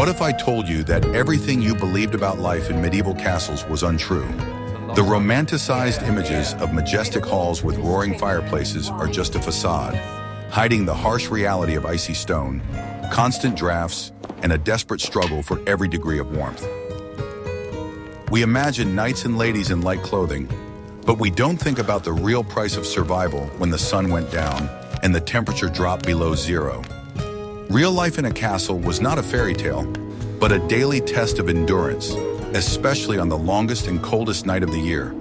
What if I told you that everything you believed about life in medieval castles was untrue? The romanticized images of majestic halls with roaring fireplaces are just a facade, hiding the harsh reality of icy stone, constant drafts, and a desperate struggle for every degree of warmth. We imagine knights and ladies in light clothing, but we don't think about the real price of survival when the sun went down and the temperature dropped below zero. Real life in a castle was not a fairy tale, but a daily test of endurance, especially on the longest and coldest night of the year.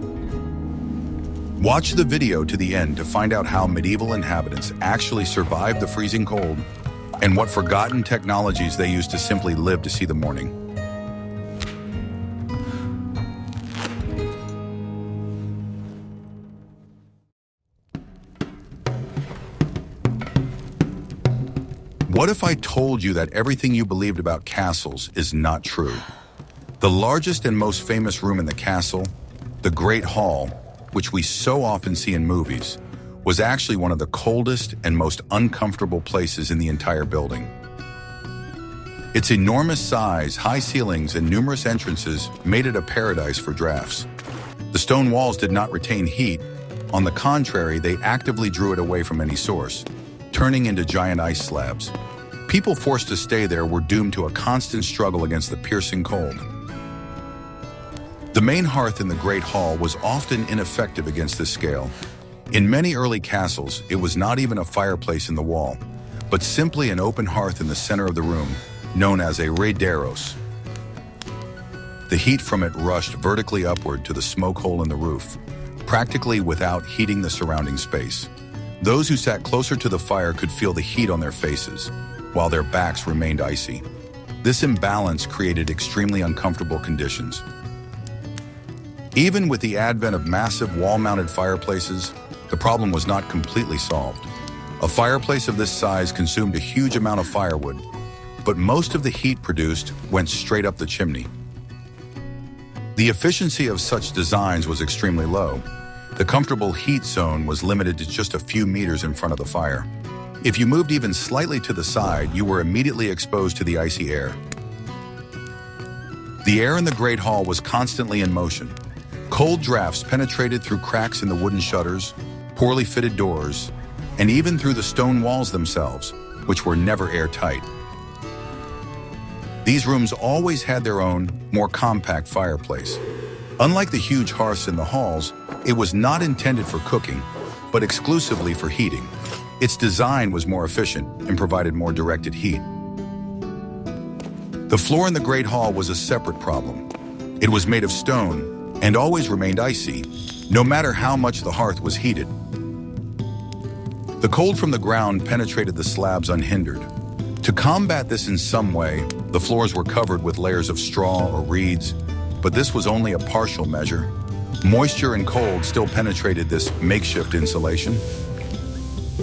Watch the video to the end to find out how medieval inhabitants actually survived the freezing cold and what forgotten technologies they used to simply live to see the morning. What if I told you that everything you believed about castles is not true? The largest and most famous room in the castle, the Great Hall, which we so often see in movies, was actually one of the coldest and most uncomfortable places in the entire building. Its enormous size, high ceilings, and numerous entrances made it a paradise for drafts. The stone walls did not retain heat. On the contrary, they actively drew it away from any source, turning into giant ice slabs. People forced to stay there were doomed to a constant struggle against the piercing cold. The main hearth in the Great Hall was often ineffective against this scale. In many early castles, it was not even a fireplace in the wall, but simply an open hearth in the center of the room, known as a rederos. The heat from it rushed vertically upward to the smoke hole in the roof, practically without heating the surrounding space. Those who sat closer to the fire could feel the heat on their faces, while their backs remained icy. This imbalance created extremely uncomfortable conditions. Even with the advent of massive wall-mounted fireplaces, the problem was not completely solved. A fireplace of this size consumed a huge amount of firewood, but most of the heat produced went straight up the chimney. The efficiency of such designs was extremely low. The comfortable heat zone was limited to just a few meters in front of the fire. If you moved even slightly to the side, you were immediately exposed to the icy air. The air in the Great Hall was constantly in motion. Cold drafts penetrated through cracks in the wooden shutters, poorly fitted doors, and even through the stone walls themselves, which were never airtight. These rooms always had their own, more compact fireplace. Unlike the huge hearths in the halls, it was not intended for cooking, but exclusively for heating. Its design was more efficient and provided more directed heat. The floor in the Great Hall was a separate problem. It was made of stone and always remained icy, no matter how much the hearth was heated. The cold from the ground penetrated the slabs unhindered. To combat this in some way, the floors were covered with layers of straw or reeds, but this was only a partial measure. Moisture and cold still penetrated this makeshift insulation.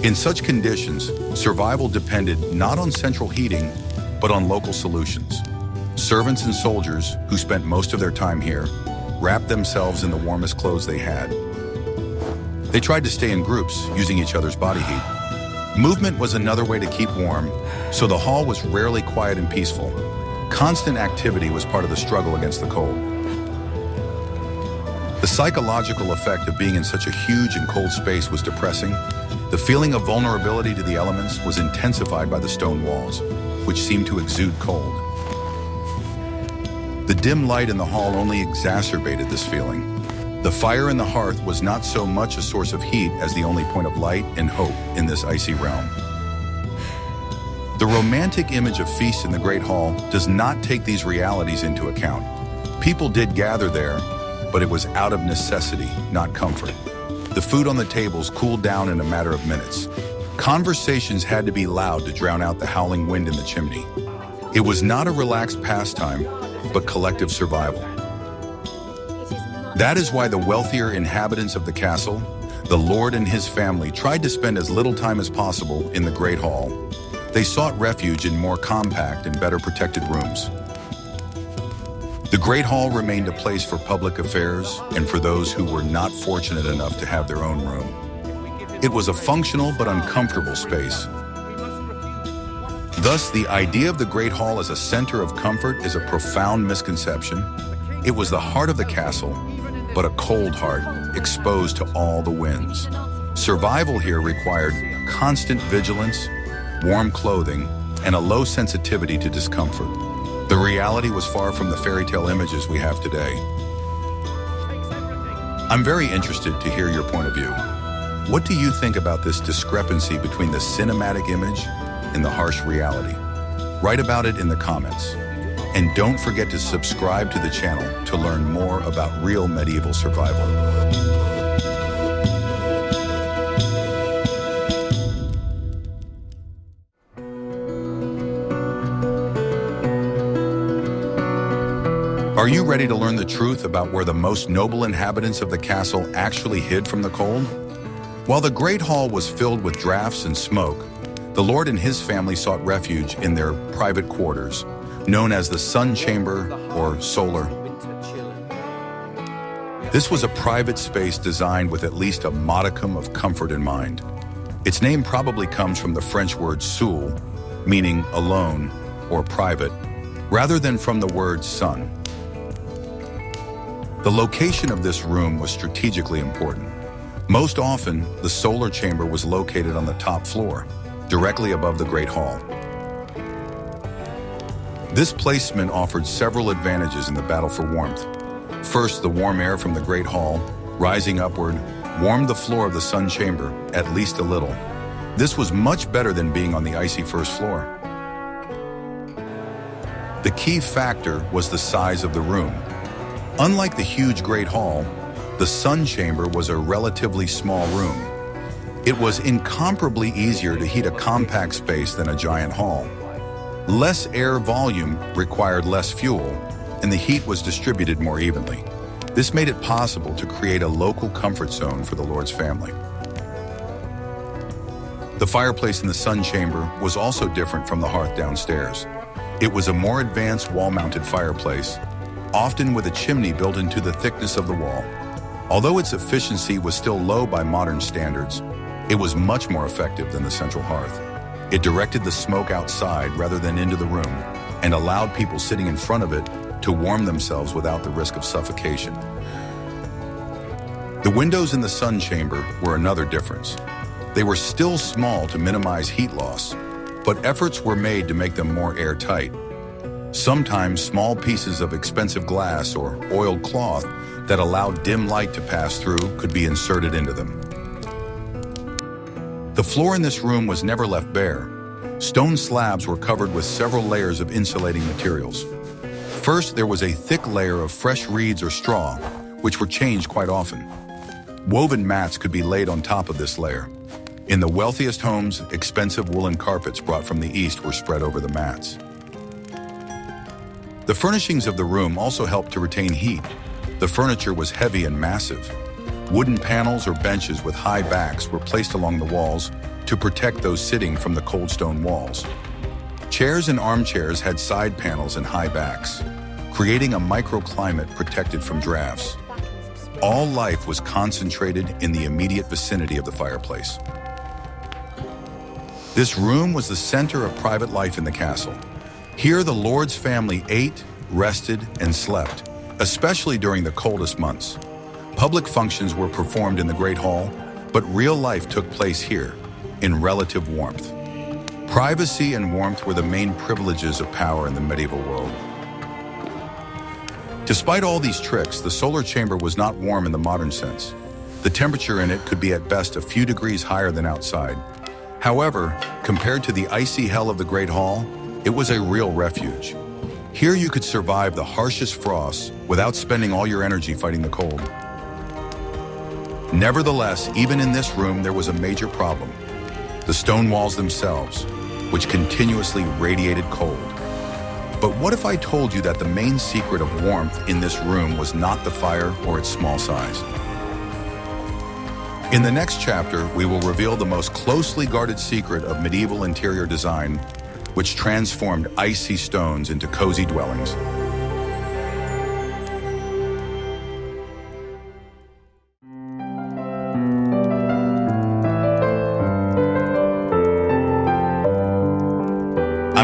In such conditions, survival depended not on central heating, but on local solutions. Servants and soldiers, who spent most of their time here, wrapped themselves in the warmest clothes they had. They tried to stay in groups, using each other's body heat. Movement was another way to keep warm, so the hall was rarely quiet and peaceful. Constant activity was part of the struggle against the cold. The psychological effect of being in such a huge and cold space was depressing. The feeling of vulnerability to the elements was intensified by the stone walls, which seemed to exude cold. The dim light in the hall only exacerbated this feeling. The fire in the hearth was not so much a source of heat as the only point of light and hope in this icy realm. The romantic image of feast in the Great Hall does not take these realities into account. People did gather there, but it was out of necessity, not comfort. The food on the tables cooled down in a matter of minutes. Conversations had to be loud to drown out the howling wind in the chimney. It was not a relaxed pastime, but collective survival. That is why the wealthier inhabitants of the castle, the lord and his family, tried to spend as little time as possible in the Great Hall. They sought refuge in more compact and better protected rooms. The Great Hall remained a place for public affairs and for those who were not fortunate enough to have their own room. It was a functional but uncomfortable space. Thus, the idea of the Great Hall as a center of comfort is a profound misconception. It was the heart of the castle, but a cold heart, exposed to all the winds. Survival here required constant vigilance, warm clothing, and a low sensitivity to discomfort. The reality was far from the fairy tale images we have today. I'm very interested to hear your point of view. What do you think about this discrepancy between the cinematic image and the harsh reality? Write about it in the comments. And don't forget to subscribe to the channel to learn more about real medieval survival. Are you ready to learn the truth about where the most noble inhabitants of the castle actually hid from the cold? While the Great Hall was filled with drafts and smoke, the Lord and his family sought refuge in their private quarters, known as the Sun Chamber or Solar. This was a private space designed with at least a modicum of comfort in mind. Its name probably comes from the French word soul, meaning alone or private, rather than from the word sun. The location of this room was strategically important. Most often, the solar chamber was located on the top floor, directly above the Great Hall. This placement offered several advantages in the battle for warmth. First, the warm air from the Great Hall, rising upward, warmed the floor of the Sun Chamber at least a little. This was much better than being on the icy first floor. The key factor was the size of the room. Unlike the huge Great Hall, the Sun Chamber was a relatively small room. It was incomparably easier to heat a compact space than a giant hall. Less air volume required less fuel, and the heat was distributed more evenly. This made it possible to create a local comfort zone for the Lord's family. The fireplace in the Sun Chamber was also different from the hearth downstairs. It was a more advanced wall-mounted fireplace, often with a chimney built into the thickness of the wall. Although its efficiency was still low by modern standards, it was much more effective than the central hearth. It directed the smoke outside rather than into the room and allowed people sitting in front of it to warm themselves without the risk of suffocation. The windows in the Sun Chamber were another difference. They were still small to minimize heat loss, but efforts were made to make them more airtight. Sometimes small pieces of expensive glass or oiled cloth that allowed dim light to pass through could be inserted into them. The floor in this room was never left bare. Stone slabs were covered with several layers of insulating materials. First, there was a thick layer of fresh reeds or straw, which were changed quite often. Woven mats could be laid on top of this layer. In the wealthiest homes, expensive woolen carpets brought from the east were spread over the mats. The furnishings of the room also helped to retain heat. The furniture was heavy and massive. Wooden panels or benches with high backs were placed along the walls to protect those sitting from the cold stone walls. Chairs and armchairs had side panels and high backs, creating a microclimate protected from drafts. All life was concentrated in the immediate vicinity of the fireplace. This room was the center of private life in the castle. Here, the Lord's family ate, rested, and slept, especially during the coldest months. Public functions were performed in the Great Hall, but real life took place here, in relative warmth. Privacy and warmth were the main privileges of power in the medieval world. Despite all these tricks, the solar chamber was not warm in the modern sense. The temperature in it could be at best a few degrees higher than outside. However, compared to the icy hell of the Great Hall, it was a real refuge. Here you could survive the harshest frosts without spending all your energy fighting the cold. Nevertheless, even in this room, there was a major problem: the stone walls themselves, which continuously radiated cold. But what if I told you that the main secret of warmth in this room was not the fire or its small size? In the next chapter, we will reveal the most closely guarded secret of medieval interior design, which transformed icy stones into cozy dwellings.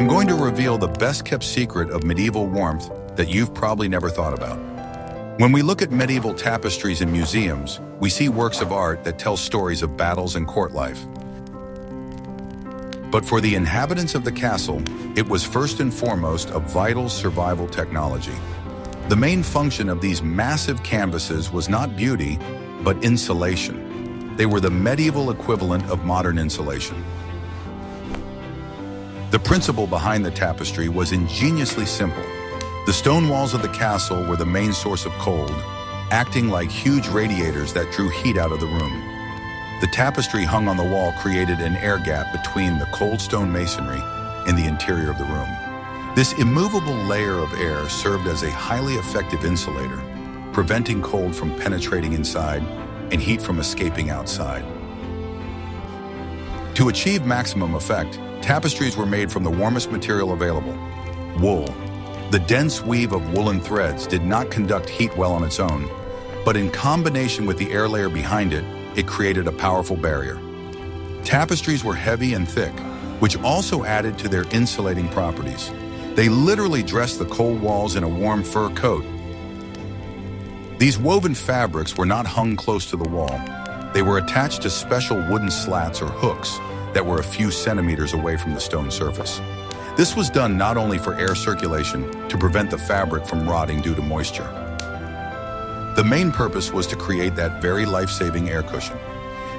I'm going to reveal the best-kept secret of medieval warmth that you've probably never thought about. When we look at medieval tapestries in museums, we see works of art that tell stories of battles and court life. But for the inhabitants of the castle, it was first and foremost a vital survival technology. The main function of these massive canvases was not beauty, but insulation. They were the medieval equivalent of modern insulation. The principle behind the tapestry was ingeniously simple. The stone walls of the castle were the main source of cold, acting like huge radiators that drew heat out of the room. The tapestry hung on the wall created an air gap between the cold stone masonry and the interior of the room. This immovable layer of air served as a highly effective insulator, preventing cold from penetrating inside and heat from escaping outside. To achieve maximum effect, tapestries were made from the warmest material available, wool. The dense weave of woolen threads did not conduct heat well on its own, but in combination with the air layer behind it, it created a powerful barrier. Tapestries were heavy and thick, which also added to their insulating properties. They literally dressed the cold walls in a warm fur coat. These woven fabrics were not hung close to the wall. They were attached to special wooden slats or hooks that were a few centimeters away from the stone surface. This was done not only for air circulation to prevent the fabric from rotting due to moisture. The main purpose was to create that very life-saving air cushion.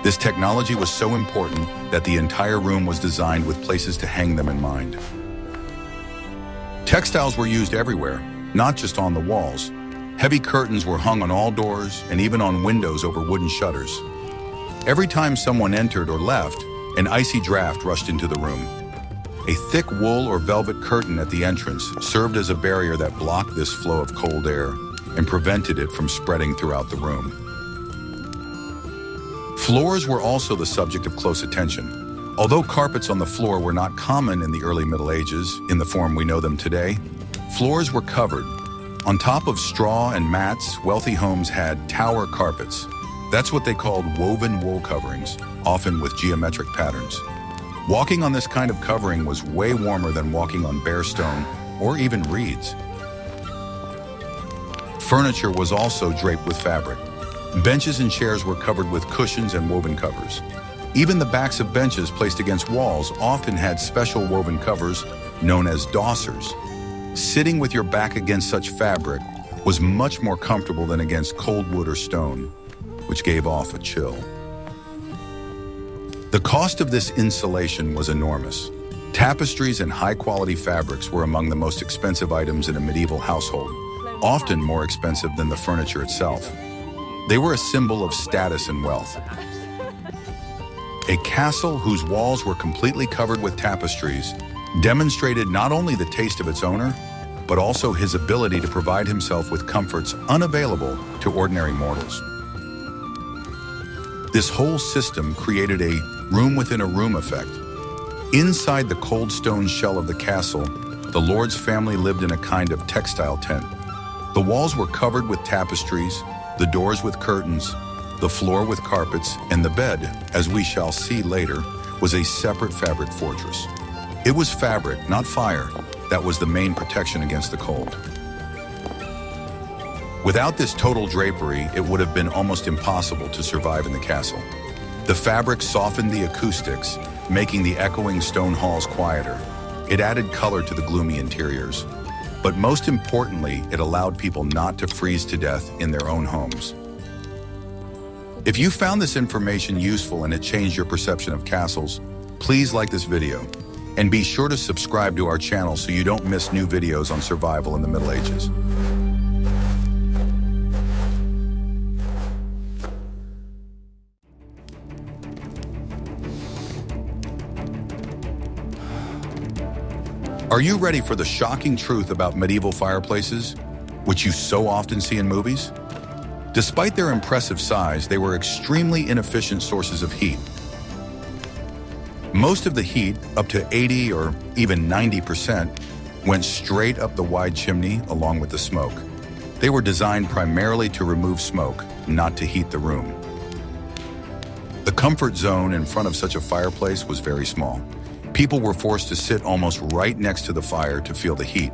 This technology was so important that the entire room was designed with places to hang them in mind. Textiles were used everywhere, not just on the walls. Heavy curtains were hung on all doors and even on windows over wooden shutters. Every time someone entered or left, an icy draft rushed into the room. A thick wool or velvet curtain at the entrance served as a barrier that blocked this flow of cold air and prevented it from spreading throughout the room. Floors were also the subject of close attention. Although carpets on the floor were not common in the early Middle Ages in the form we know them today, floors were covered. On top of straw and mats, wealthy homes had tower carpets. That's what they called woven wool coverings, often with geometric patterns. Walking on this kind of covering was way warmer than walking on bare stone or even reeds. Furniture was also draped with fabric. Benches and chairs were covered with cushions and woven covers. Even the backs of benches placed against walls often had special woven covers known as dossers. Sitting with your back against such fabric was much more comfortable than against cold wood or stone, which gave off a chill. The cost of this insulation was enormous. Tapestries and high-quality fabrics were among the most expensive items in a medieval household, often more expensive than the furniture itself. They were a symbol of status and wealth. A castle whose walls were completely covered with tapestries demonstrated not only the taste of its owner, but also his ability to provide himself with comforts unavailable to ordinary mortals. This whole system created a room-within-a-room effect. Inside the cold stone shell of the castle, the Lord's family lived in a kind of textile tent. The walls were covered with tapestries, the doors with curtains, the floor with carpets, and the bed, as we shall see later, was a separate fabric fortress. It was fabric, not fire, that was the main protection against the cold. Without this total drapery, it would have been almost impossible to survive in the castle. The fabric softened the acoustics, making the echoing stone halls quieter. It added color to the gloomy interiors. But most importantly, it allowed people not to freeze to death in their own homes. If you found this information useful and it changed your perception of castles, please like this video. And be sure to subscribe to our channel so you don't miss new videos on survival in the Middle Ages. Are you ready for the shocking truth about medieval fireplaces, which you so often see in movies? Despite their impressive size, they were extremely inefficient sources of heat. Most of the heat, up to 80 or even 90%, went straight up the wide chimney along with the smoke. They were designed primarily to remove smoke, not to heat the room. The comfort zone in front of such a fireplace was very small. People were forced to sit almost right next to the fire to feel the heat.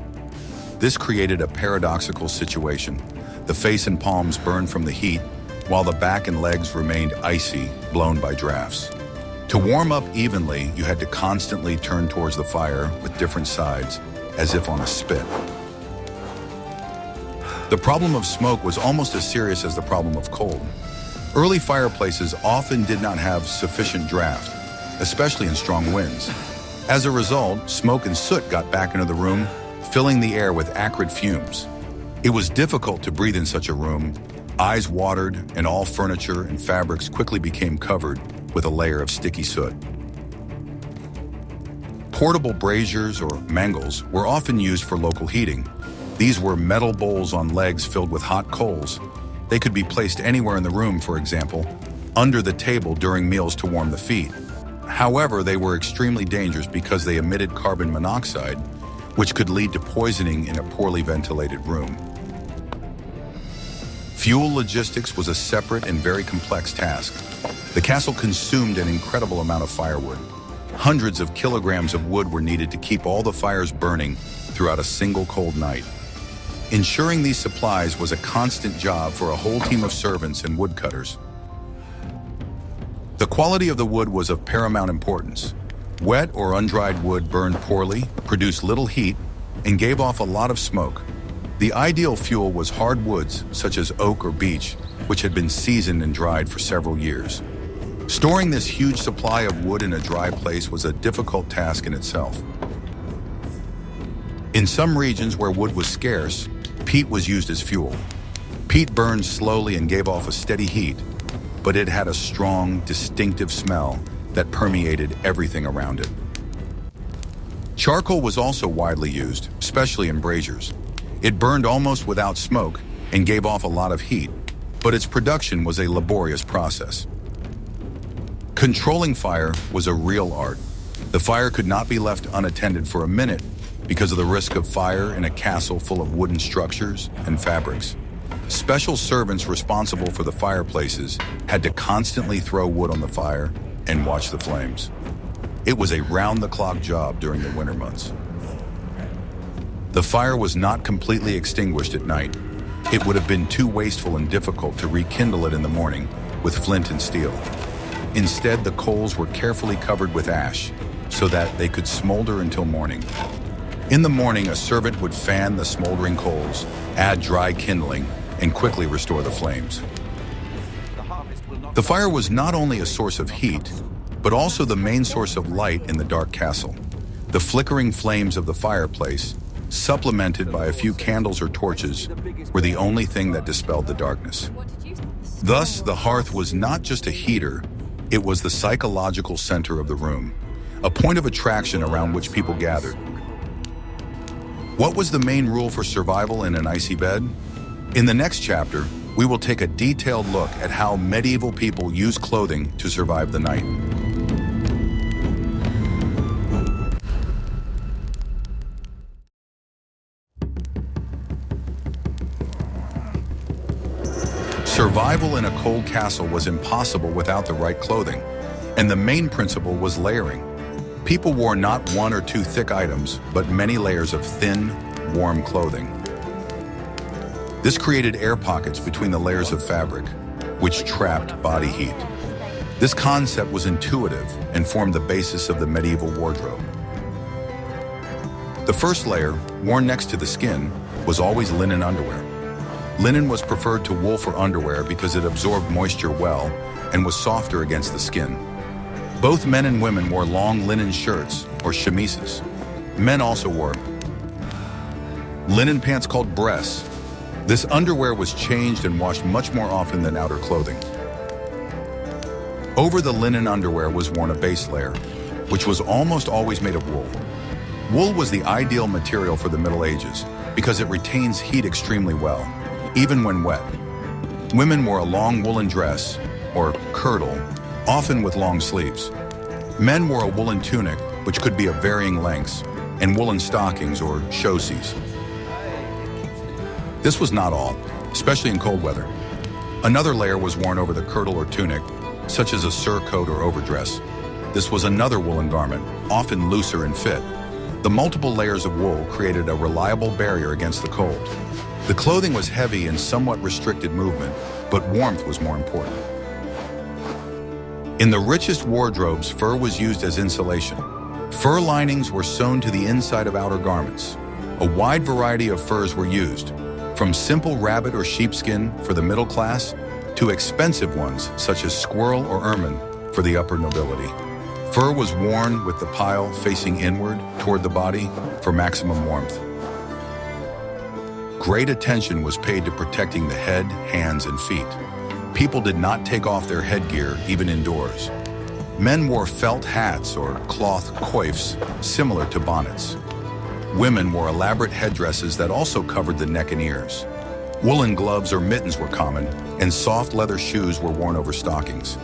This created a paradoxical situation. The face and palms burned from the heat, while the back and legs remained icy, blown by drafts. To warm up evenly, you had to constantly turn towards the fire with different sides, as if on a spit. The problem of smoke was almost as serious as the problem of cold. Early fireplaces often did not have sufficient draft, especially in strong winds. As a result, smoke and soot got back into the room, filling the air with acrid fumes. It was difficult to breathe in such a room. Eyes watered, and all furniture and fabrics quickly became covered with a layer of sticky soot. Portable braziers, or mangals, were often used for local heating. These were metal bowls on legs filled with hot coals. They could be placed anywhere in the room, for example, under the table during meals to warm the feet. However, they were extremely dangerous because they emitted carbon monoxide, which could lead to poisoning in a poorly ventilated room. Fuel logistics was a separate and very complex task. The castle consumed an incredible amount of firewood. Hundreds of kilograms of wood were needed to keep all the fires burning throughout a single cold night. Ensuring these supplies was a constant job for a whole team of servants and woodcutters. The quality of the wood was of paramount importance. Wet or undried wood burned poorly, produced little heat, and gave off a lot of smoke. The ideal fuel was hard woods, such as oak or beech, which had been seasoned and dried for several years. Storing this huge supply of wood in a dry place was a difficult task in itself. In some regions where wood was scarce, peat was used as fuel. Peat burned slowly and gave off a steady heat, but it had a strong, distinctive smell that permeated everything around it. Charcoal was also widely used, especially in braziers. It burned almost without smoke and gave off a lot of heat, but its production was a laborious process. Controlling fire was a real art. The fire could not be left unattended for a minute because of the risk of fire in a castle full of wooden structures and fabrics. Special servants responsible for the fireplaces had to constantly throw wood on the fire and watch the flames. It was a round-the-clock job during the winter months. The fire was not completely extinguished at night. It would have been too wasteful and difficult to rekindle it in the morning with flint and steel. Instead, the coals were carefully covered with ash so that they could smolder until morning. In the morning, a servant would fan the smoldering coals, add dry kindling, and quickly restore the flames. The fire was not only a source of heat, but also the main source of light in the dark castle. The flickering flames of the fireplace, supplemented by a few candles or torches, were the only thing that dispelled the darkness. Thus, the hearth was not just a heater, it was the psychological center of the room, a point of attraction around which people gathered. What was the main rule for survival in an icy bed? In the next chapter, we will take a detailed look at how medieval people used clothing to survive the night. Survival in a cold castle was impossible without the right clothing, and the main principle was layering. People wore not one or two thick items, but many layers of thin, warm clothing. This created air pockets between the layers of fabric, which trapped body heat. This concept was intuitive and formed the basis of the medieval wardrobe. The first layer, worn next to the skin, was always linen underwear. Linen was preferred to wool for underwear because it absorbed moisture well and was softer against the skin. Both men and women wore long linen shirts, or chemises. Men also wore linen pants called breasts. This underwear was changed and washed much more often than outer clothing. Over the linen underwear was worn a base layer, which was almost always made of wool. Wool was the ideal material for the Middle Ages because it retains heat extremely well, even when wet. Women wore a long woolen dress, or kirtle, often with long sleeves. Men wore a woolen tunic, which could be of varying lengths, and woolen stockings, or chaussées. This was not all, especially in cold weather. Another layer was worn over the kirtle or tunic, such as a surcoat or overdress. This was another woolen garment, often looser and fit. The multiple layers of wool created a reliable barrier against the cold. The clothing was heavy and somewhat restricted movement, but warmth was more important. In the richest wardrobes, fur was used as insulation. Fur linings were sewn to the inside of outer garments. A wide variety of furs were used, from simple rabbit or sheepskin for the middle class to expensive ones such as squirrel or ermine for the upper nobility. Fur was worn with the pile facing inward toward the body for maximum warmth. Great attention was paid to protecting the head, hands, and feet. People did not take off their headgear even indoors. Men wore felt hats or cloth coifs similar to bonnets. Women wore elaborate headdresses that also covered the neck and ears. Woolen gloves or mittens were common, and soft leather shoes were worn over stockings.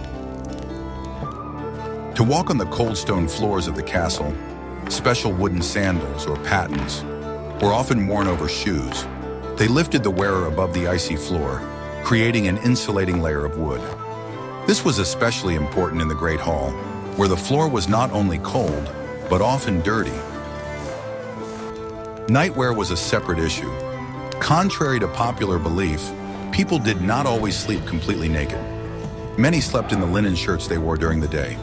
To walk on the cold stone floors of the castle, special wooden sandals or pattens were often worn over shoes. They lifted the wearer above the icy floor, creating an insulating layer of wood. This was especially important in the Great Hall, where the floor was not only cold, but often dirty. Nightwear was a separate issue. Contrary to popular belief, people did not always sleep completely naked. Many slept in the linen shirts they wore during the day.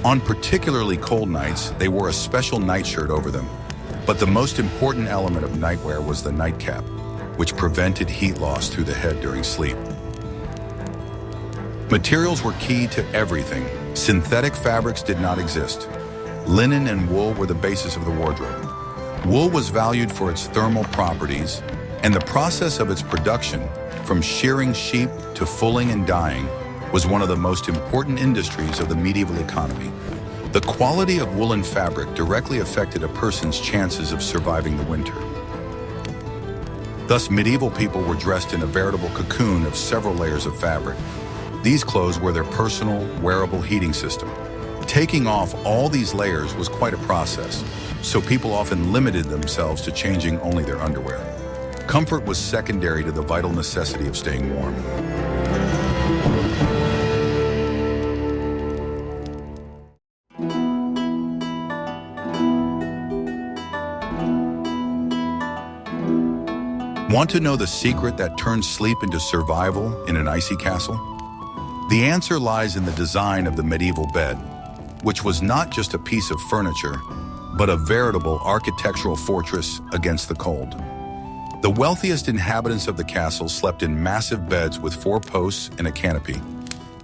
On particularly cold nights, they wore a special nightshirt over them. But the most important element of nightwear was the nightcap, which prevented heat loss through the head during sleep. Materials were key to everything. Synthetic fabrics did not exist. Linen and wool were the basis of the wardrobe. Wool was valued for its thermal properties, and the process of its production, from shearing sheep to fulling and dyeing, was one of the most important industries of the medieval economy. The quality of woolen fabric directly affected a person's chances of surviving the winter. Thus, medieval people were dressed in a veritable cocoon of several layers of fabric. These clothes were their personal, wearable heating system. Taking off all these layers was quite a process, so people often limited themselves to changing only their underwear. Comfort was secondary to the vital necessity of staying warm. Want to know the secret that turns sleep into survival in an icy castle? The answer lies in the design of the medieval bed, which was not just a piece of furniture, but a veritable architectural fortress against the cold. The wealthiest inhabitants of the castle slept in massive beds with 4 posts and a canopy.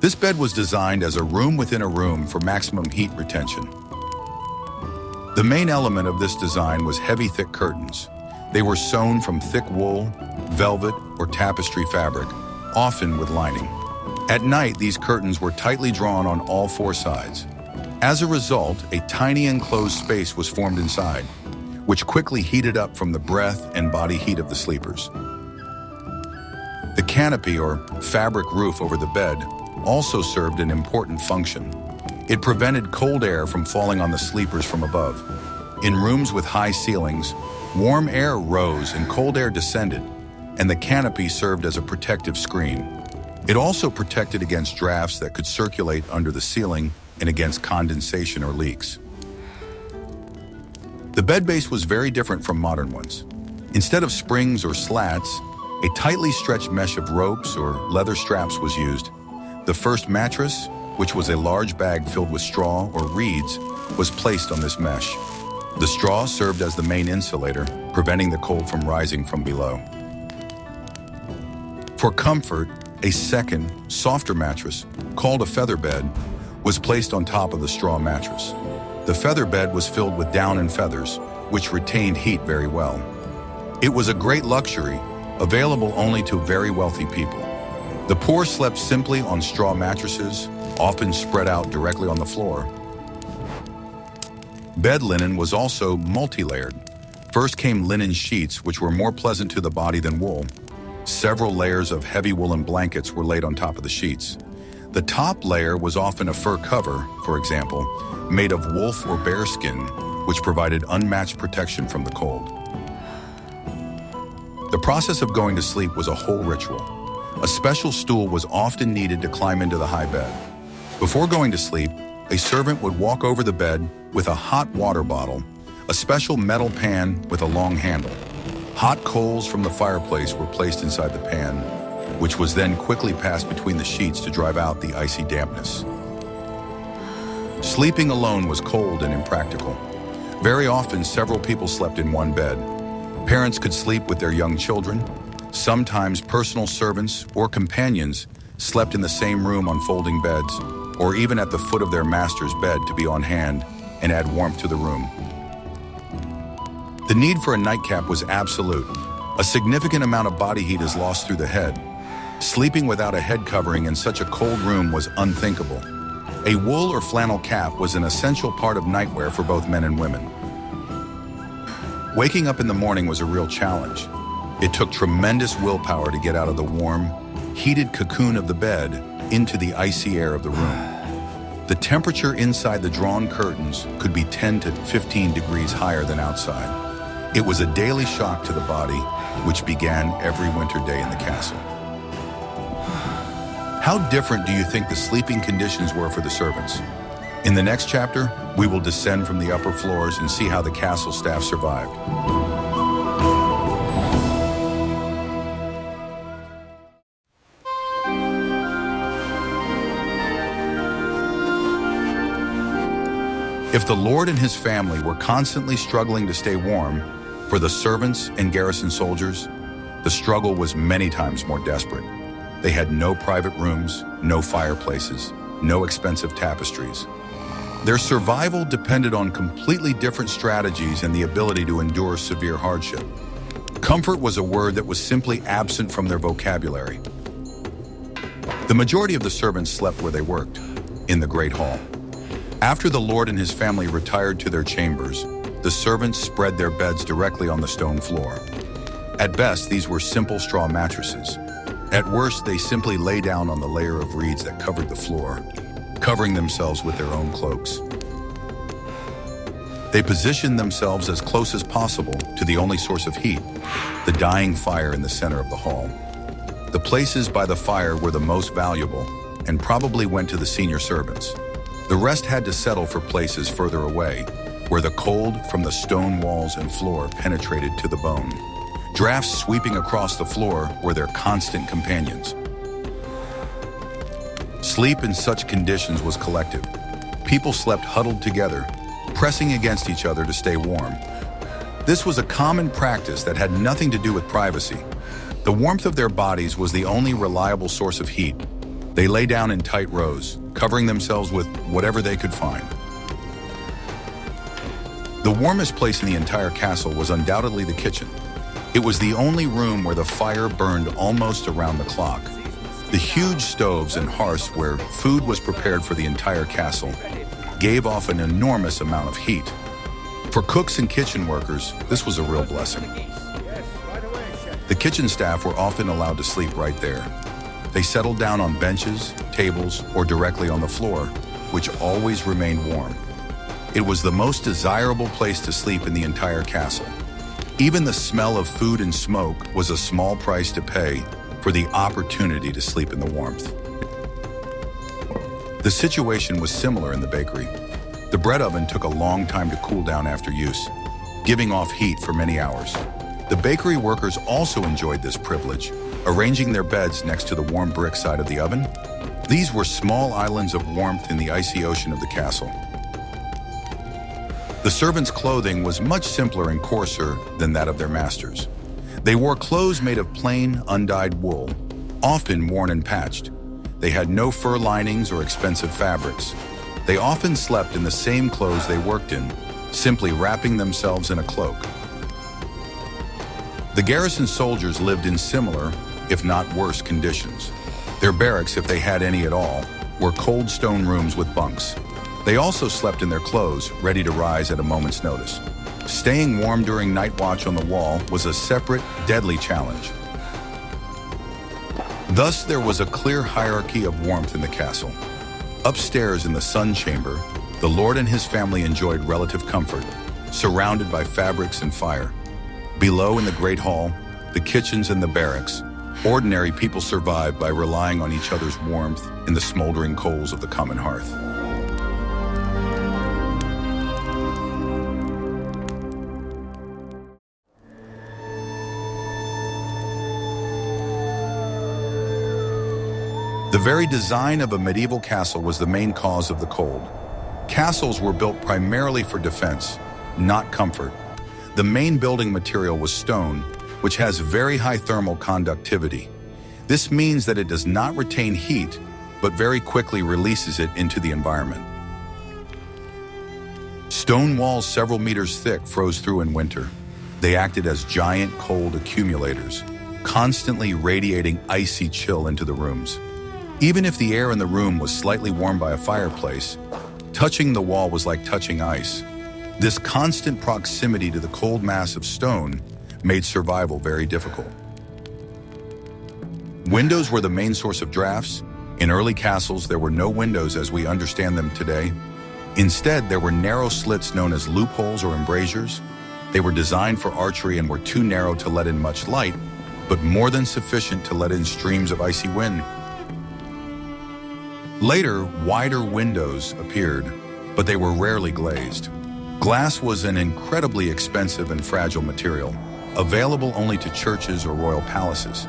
This bed was designed as a room within a room for maximum heat retention. The main element of this design was heavy, thick curtains. They were sewn from thick wool, velvet, or tapestry fabric, often with lining. At night, these curtains were tightly drawn on all 4 sides. As a result, a tiny enclosed space was formed inside, which quickly heated up from the breath and body heat of the sleepers. The canopy, or fabric roof over the bed, also served an important function. It prevented cold air from falling on the sleepers from above. In rooms with high ceilings, warm air rose and cold air descended, and the canopy served as a protective screen. It also protected against drafts that could circulate under the ceiling and against condensation or leaks. The bed base was very different from modern ones. Instead of springs or slats, a tightly stretched mesh of ropes or leather straps was used. The first mattress, which was a large bag filled with straw or reeds, was placed on this mesh. The straw served as the main insulator, preventing the cold from rising from below. For comfort, a second, softer mattress, called a feather bed, was placed on top of the straw mattress. The feather bed was filled with down and feathers, which retained heat very well. It was a great luxury, available only to very wealthy people. The poor slept simply on straw mattresses, often spread out directly on the floor. Bed linen was also multi-layered. First came linen sheets, which were more pleasant to the body than wool. Several layers of heavy woolen blankets were laid on top of the sheets. The top layer was often a fur cover, for example, made of wolf or bear skin, which provided unmatched protection from the cold. The process of going to sleep was a whole ritual. A special stool was often needed to climb into the high bed. Before going to sleep, a servant would walk over the bed with a hot water bottle, a special metal pan with a long handle. Hot coals from the fireplace were placed inside the pan, which was then quickly passed between the sheets to drive out the icy dampness. Sleeping alone was cold and impractical. Very often, several people slept in one bed. Parents could sleep with their young children. Sometimes personal servants or companions slept in the same room on folding beds, or even at the foot of their master's bed to be on hand and add warmth to the room. The need for a nightcap was absolute. A significant amount of body heat is lost through the head. Sleeping without a head covering in such a cold room was unthinkable. A wool or flannel cap was an essential part of nightwear for both men and women. Waking up in the morning was a real challenge. It took tremendous willpower to get out of the warm, heated cocoon of the bed into the icy air of the room. The temperature inside the drawn curtains could be 10 to 15 degrees higher than outside. It was a daily shock to the body, which began every winter day in the castle. How different do you think the sleeping conditions were for the servants? In the next chapter, we will descend from the upper floors and see how the castle staff survived. If the Lord and his family were constantly struggling to stay warm, for the servants and garrison soldiers, the struggle was many times more desperate. They had no private rooms, no fireplaces, no expensive tapestries. Their survival depended on completely different strategies and the ability to endure severe hardship. Comfort was a word that was simply absent from their vocabulary. The majority of the servants slept where they worked, in the Great Hall. After the Lord and his family retired to their chambers, the servants spread their beds directly on the stone floor. At best, these were simple straw mattresses. At worst, they simply lay down on the layer of reeds that covered the floor, covering themselves with their own cloaks. They positioned themselves as close as possible to the only source of heat, the dying fire in the center of the hall. The places by the fire were the most valuable and probably went to the senior servants. The rest had to settle for places further away, where the cold from the stone walls and floor penetrated to the bone. Drafts sweeping across the floor were their constant companions. Sleep in such conditions was collective. People slept huddled together, pressing against each other to stay warm. This was a common practice that had nothing to do with privacy. The warmth of their bodies was the only reliable source of heat. They lay down in tight rows, covering themselves with whatever they could find. The warmest place in the entire castle was undoubtedly the kitchen. It was the only room where the fire burned almost around the clock. The huge stoves and hearths where food was prepared for the entire castle gave off an enormous amount of heat. For cooks and kitchen workers, this was a real blessing. The kitchen staff were often allowed to sleep right there. They settled down on benches, tables, or directly on the floor, which always remained warm. It was the most desirable place to sleep in the entire castle. Even the smell of food and smoke was a small price to pay for the opportunity to sleep in the warmth. The situation was similar in the bakery. The bread oven took a long time to cool down after use, giving off heat for many hours. The bakery workers also enjoyed this privilege, arranging their beds next to the warm brick side of the oven. These were small islands of warmth in the icy ocean of the castle. The servants' clothing was much simpler and coarser than that of their masters. They wore clothes made of plain, undyed wool, often worn and patched. They had no fur linings or expensive fabrics. They often slept in the same clothes they worked in, simply wrapping themselves in a cloak. The garrison soldiers lived in similar, if not worse, conditions. Their barracks, if they had any at all, were cold stone rooms with bunks. They also slept in their clothes, ready to rise at a moment's notice. Staying warm during night watch on the wall was a separate, deadly challenge. Thus, there was a clear hierarchy of warmth in the castle. Upstairs in the sun chamber, the Lord and his family enjoyed relative comfort, surrounded by fabrics and fire. Below in the Great Hall, the kitchens and the barracks, ordinary people survived by relying on each other's warmth in the smoldering coals of the common hearth. The very design of a medieval castle was the main cause of the cold. Castles were built primarily for defense, not comfort. The main building material was stone, which has very high thermal conductivity. This means that it does not retain heat, but very quickly releases it into the environment. Stone walls several meters thick froze through in winter. They acted as giant cold accumulators, constantly radiating icy chill into the rooms. Even if the air in the room was slightly warmed by a fireplace, touching the wall was like touching ice. This constant proximity to the cold mass of stone made survival very difficult. Windows were the main source of drafts. In early castles, there were no windows as we understand them today. Instead, there were narrow slits known as loopholes or embrasures. They were designed for archery and were too narrow to let in much light, but more than sufficient to let in streams of icy wind. Later, wider windows appeared, but they were rarely glazed. Glass was an incredibly expensive and fragile material, available only to churches or royal palaces.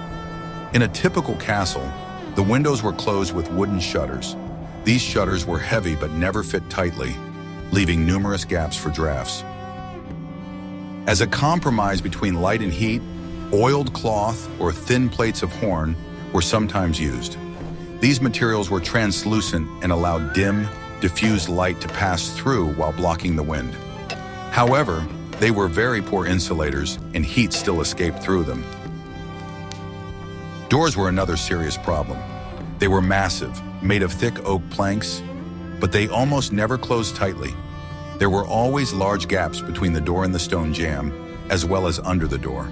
In a typical castle, the windows were closed with wooden shutters. These shutters were heavy but never fit tightly, leaving numerous gaps for drafts. As a compromise between light and heat, oiled cloth or thin plates of horn were sometimes used. These materials were translucent and allowed dim, diffused light to pass through while blocking the wind. However, they were very poor insulators and heat still escaped through them. Doors were another serious problem. They were massive, made of thick oak planks, but they almost never closed tightly. There were always large gaps between the door and the stone jamb, as well as under the door.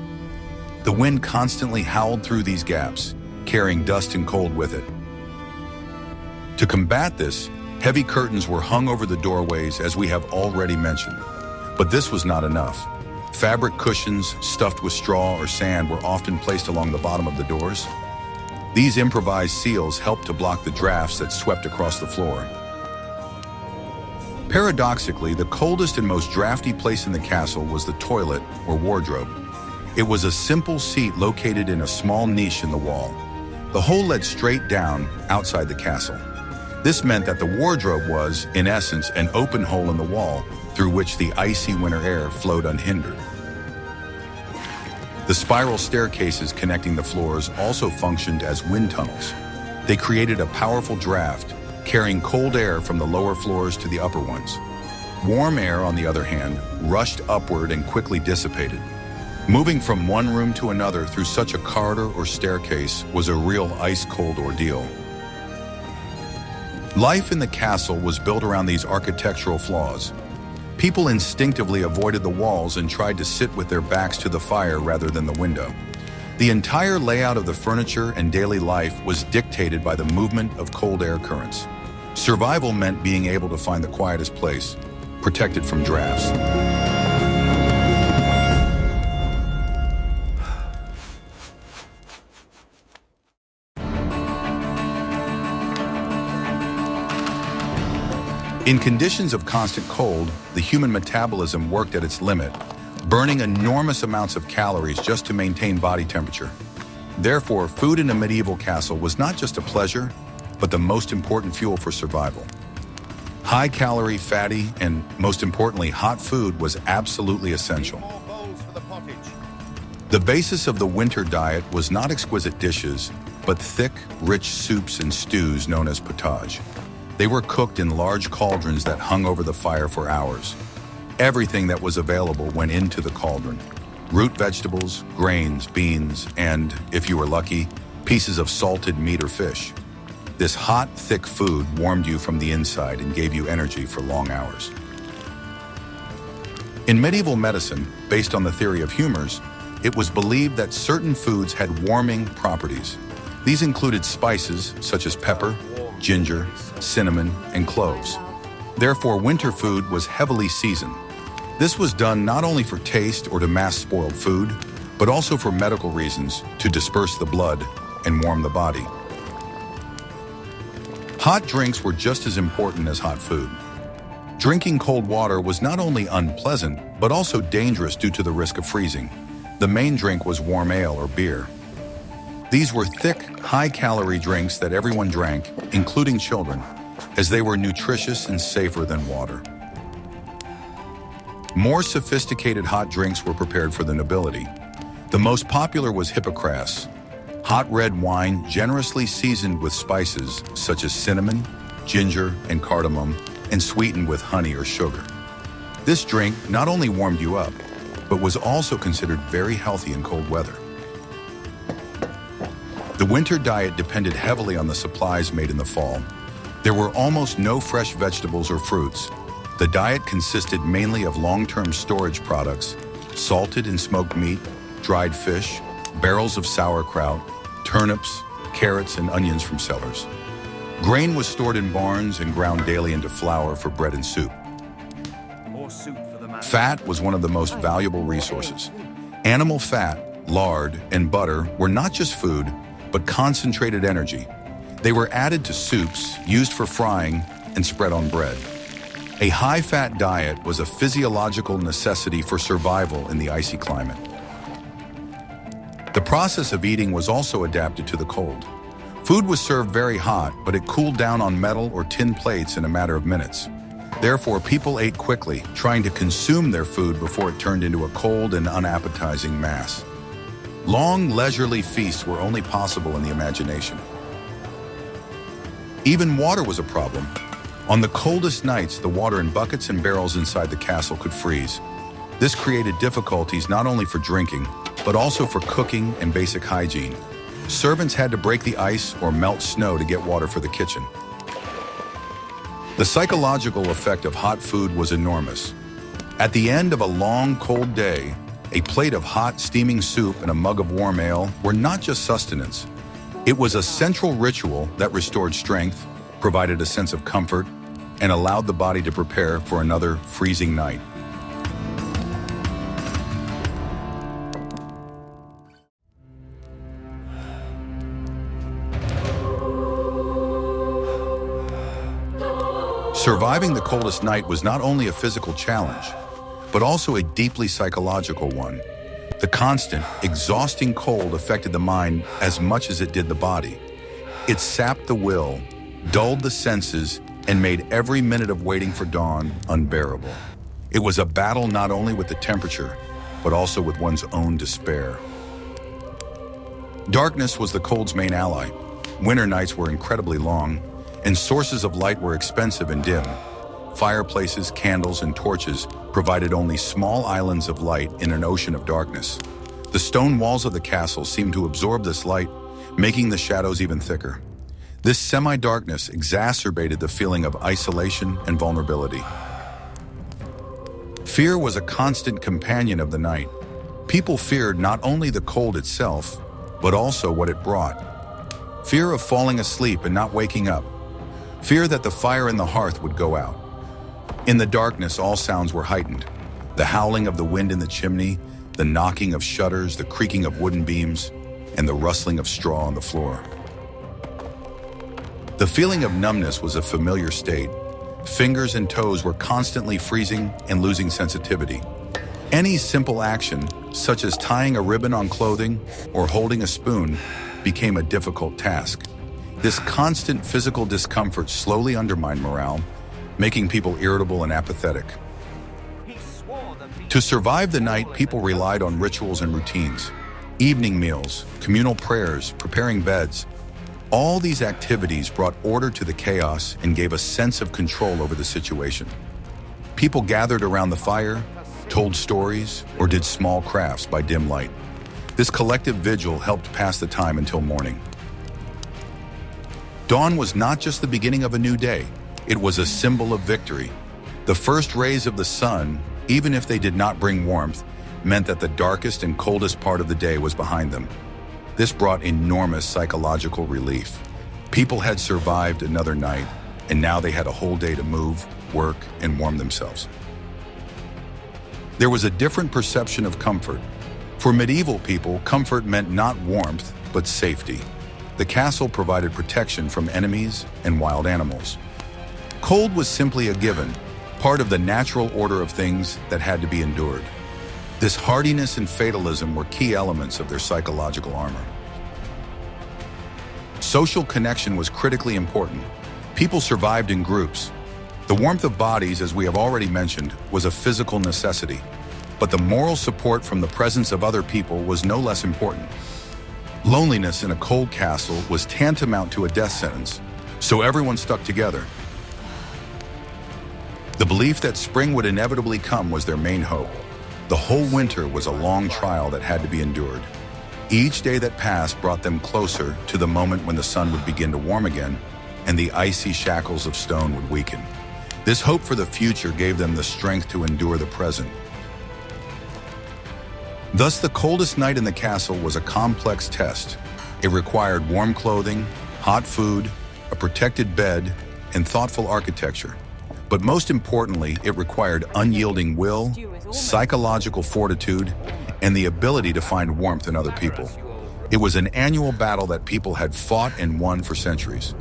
The wind constantly howled through these gaps, carrying dust and cold with it. To combat this, heavy curtains were hung over the doorways, as we have already mentioned. But this was not enough. Fabric cushions stuffed with straw or sand were often placed along the bottom of the doors. These improvised seals helped to block the drafts that swept across the floor. Paradoxically, the coldest and most drafty place in the castle was the toilet or wardrobe. It was a simple seat located in a small niche in the wall. The hole led straight down outside the castle. This meant that the wardrobe was, in essence, an open hole in the wall through which the icy winter air flowed unhindered. The spiral staircases connecting the floors also functioned as wind tunnels. They created a powerful draft, carrying cold air from the lower floors to the upper ones. Warm air, on the other hand, rushed upward and quickly dissipated. Moving from one room to another through such a corridor or staircase was a real ice-cold ordeal. Life in the castle was built around these architectural flaws. People instinctively avoided the walls and tried to sit with their backs to the fire rather than the window. The entire layout of the furniture and daily life was dictated by the movement of cold air currents. Survival meant being able to find the quietest place, protected from drafts. In conditions of constant cold, the human metabolism worked at its limit, burning enormous amounts of calories just to maintain body temperature. Therefore, food in a medieval castle was not just a pleasure, but the most important fuel for survival. High-calorie, fatty, and most importantly, hot food was absolutely essential. The basis of the winter diet was not exquisite dishes, but thick, rich soups and stews known as potage. They were cooked in large cauldrons that hung over the fire for hours. Everything that was available went into the cauldron. Root vegetables, grains, beans, and, if you were lucky, pieces of salted meat or fish. This hot, thick food warmed you from the inside and gave you energy for long hours. In medieval medicine, based on the theory of humors, it was believed that certain foods had warming properties. These included spices such as pepper, ginger, cinnamon, and cloves. Therefore, winter food was heavily seasoned. This was done not only for taste or to mask spoiled food, but also for medical reasons, to disperse the blood and warm the body. Hot drinks were just as important as hot food. Drinking cold water was not only unpleasant, but also dangerous due to the risk of freezing. The main drink was warm ale or beer. These were thick, high-calorie drinks that everyone drank, including children, as they were nutritious and safer than water. More sophisticated hot drinks were prepared for the nobility. The most popular was hippocras, hot red wine generously seasoned with spices such as cinnamon, ginger, and cardamom, and sweetened with honey or sugar. This drink not only warmed you up, but was also considered very healthy in cold weather. The winter diet depended heavily on the supplies made in the fall. There were almost no fresh vegetables or fruits. The diet consisted mainly of long-term storage products, salted and smoked meat, dried fish, barrels of sauerkraut, turnips, carrots, and onions from cellars. Grain was stored in barns and ground daily into flour for bread and soup. Fat was one of the most valuable resources. Animal fat, lard, and butter were not just food, but concentrated energy. They were added to soups, used for frying, and spread on bread. A high-fat diet was a physiological necessity for survival in the icy climate. The process of eating was also adapted to the cold. Food was served very hot, but it cooled down on metal or tin plates in a matter of minutes. Therefore, people ate quickly, trying to consume their food before it turned into a cold and unappetizing mass. Long, leisurely feasts were only possible in the imagination. Even water was a problem. On the coldest nights, the water in buckets and barrels inside the castle could freeze. This created difficulties not only for drinking, but also for cooking and basic hygiene. Servants had to break the ice or melt snow to get water for the kitchen. The psychological effect of hot food was enormous. At the end of a long, cold day, a plate of hot, steaming soup and a mug of warm ale were not just sustenance. It was a central ritual that restored strength, provided a sense of comfort, and allowed the body to prepare for another freezing night. Surviving the coldest night was not only a physical challenge, but also a deeply psychological one. The constant, exhausting cold affected the mind as much as it did the body. It sapped the will, dulled the senses, and made every minute of waiting for dawn unbearable. It was a battle not only with the temperature, but also with one's own despair. Darkness was the cold's main ally. Winter nights were incredibly long, and sources of light were expensive and dim. Fireplaces, candles, and torches provided only small islands of light in an ocean of darkness. The stone walls of the castle seemed to absorb this light, making the shadows even thicker. This semi-darkness exacerbated the feeling of isolation and vulnerability. Fear was a constant companion of the night. People feared not only the cold itself, but also what it brought. Fear of falling asleep and not waking up. Fear that the fire in the hearth would go out. In the darkness, all sounds were heightened. The howling of the wind in the chimney, the knocking of shutters, the creaking of wooden beams, and the rustling of straw on the floor. The feeling of numbness was a familiar state. Fingers and toes were constantly freezing and losing sensitivity. Any simple action, such as tying a ribbon on clothing or holding a spoon, became a difficult task. This constant physical discomfort slowly undermined morale, making people irritable and apathetic. To survive the night, people relied on rituals and routines. Evening meals, communal prayers, preparing beds. All these activities brought order to the chaos and gave a sense of control over the situation. People gathered around the fire, told stories, or did small crafts by dim light. This collective vigil helped pass the time until morning. Dawn was not just the beginning of a new day. It was a symbol of victory. The first rays of the sun, even if they did not bring warmth, meant that the darkest and coldest part of the day was behind them. This brought enormous psychological relief. People had survived another night, and now they had a whole day to move, work, and warm themselves. There was a different perception of comfort. For medieval people, comfort meant not warmth, but safety. The castle provided protection from enemies and wild animals. Cold was simply a given, part of the natural order of things that had to be endured. This hardiness and fatalism were key elements of their psychological armor. Social connection was critically important. People survived in groups. The warmth of bodies, as we have already mentioned, was a physical necessity. But the moral support from the presence of other people was no less important. Loneliness in a cold castle was tantamount to a death sentence, so everyone stuck together. The belief that spring would inevitably come was their main hope. The whole winter was a long trial that had to be endured. Each day that passed brought them closer to the moment when the sun would begin to warm again and the icy shackles of stone would weaken. This hope for the future gave them the strength to endure the present. Thus, the coldest night in the castle was a complex test. It required warm clothing, hot food, a protected bed, and thoughtful architecture. But most importantly, it required unyielding will, psychological fortitude, and the ability to find warmth in other people. It was an annual battle that people had fought and won for centuries.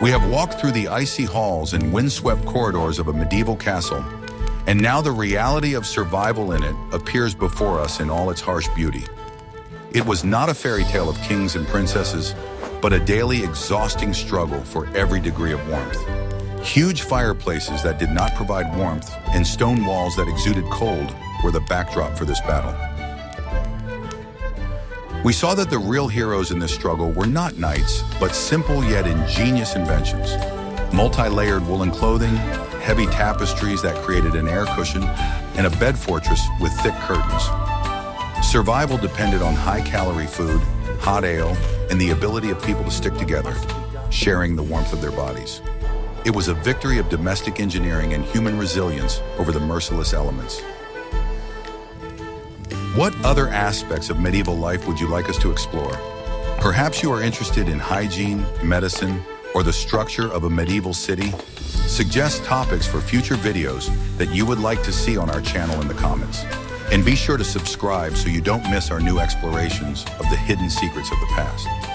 We have walked through the icy halls and windswept corridors of a medieval castle, and now the reality of survival in it appears before us in all its harsh beauty. It was not a fairy tale of kings and princesses, but a daily exhausting struggle for every degree of warmth. Huge fireplaces that did not provide warmth and stone walls that exuded cold were the backdrop for this battle. We saw that the real heroes in this struggle were not knights, but simple yet ingenious inventions. Multi-layered woolen clothing, heavy tapestries that created an air cushion, and a bed fortress with thick curtains. Survival depended on high-calorie food, hot ale, and the ability of people to stick together, sharing the warmth of their bodies. It was a victory of domestic engineering and human resilience over the merciless elements. What other aspects of medieval life would you like us to explore? Perhaps you are interested in hygiene, medicine, or the structure of a medieval city? Suggest topics for future videos that you would like to see on our channel in the comments. And be sure to subscribe so you don't miss our new explorations of the hidden secrets of the past.